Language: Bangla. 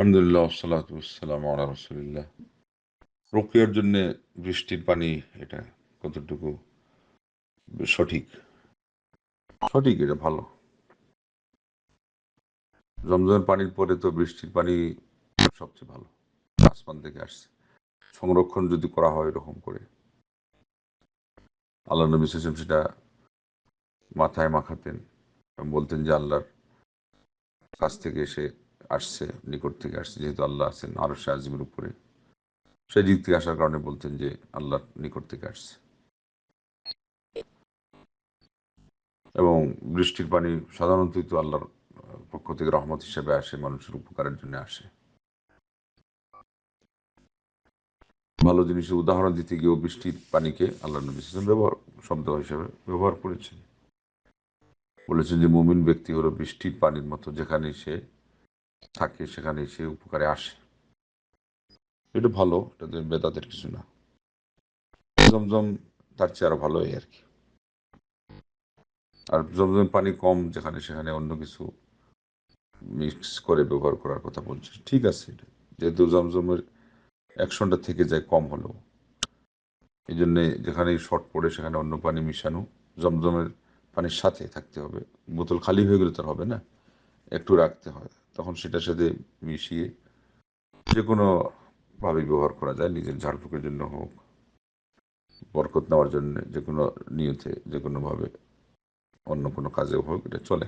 আলহামদুলিল্লাহ সালাতু ওয়াসসালামু আলা রাসূলিল্লাহ। রুকিয়ার জন্য বৃষ্টির পানি এটা কতটুকু সঠিক? সঠিক, এটা ভালো। জমজমের পানির পরে তো বৃষ্টির পানি সবচেয়ে ভালো, আসমান থেকে আসছে। সংরক্ষণ যদি করা হয় এরকম করে, আল্লাহ নবী সাল্লাল্লাহু আলাইহি ওয়াসাল্লাম সেটা মাথায় মাখাতেন এবং বলতেন যে আল্লাহর কাছ থেকে এসে আসছে, নিকট থেকে আসছে, যেহেতু আল্লাহ আছেন আরশে আজিমের উপরে, সেই দিক থেকে আসার কারণে বলতেন যে আল্লাহর নিকট থেকে আসছে। এবং বৃষ্টির পানি সাধারণতই তো আল্লাহর পক্ষ থেকে রহমত হিসেবে আসে, মানুষের উপকারের জন্য আসে। ভালো জিনিসের উদাহরণ দিতে গিয়েও বৃষ্টির পানিকে আল্লাহ নবী সাল্লাল্লাহু আলাইহি ওয়াসাল্লাম ব্যবহার শব্দ হিসেবে ব্যবহার করেছেন। বলেছেন যে মুমিন ব্যক্তি হলো বৃষ্টির পানির মতো, যেখানে সে থাকে সেখানে সে উপকারে আসে। এটা ভালো, এটাতে বেদাতের কিছু না। জমজম তার চেয়ে আরো ভালো আর কি। আর জমজম পানি কম, যেখানে সেখানে অন্য কিছু মিক্স করে ব্যবহার করার কথা বলছে, ঠিক আছে। এটা যেহেতু জমজমের অ্যাকশনটা থেকে যায় কম হলেও, এই জন্যে যেখানেই শর্ট পড়ে সেখানে অন্য পানি মিশানো, জমজমের পানির সাথে থাকতে হবে। বোতল খালি হয়ে গেলে তো হবে না, একটু রাখতে হয়, তখন সেটার সাথে মিশিয়ে যে কোনো ভাবে ব্যবহার করা যায়, নিজের ঝাড়ফুঁকের জন্য হোক, বরকত নেওয়ার জন্য, যে কোনো নিয়তে, যে কোনোভাবে, অন্য কোনো কাজেও হোক, এটা চলে।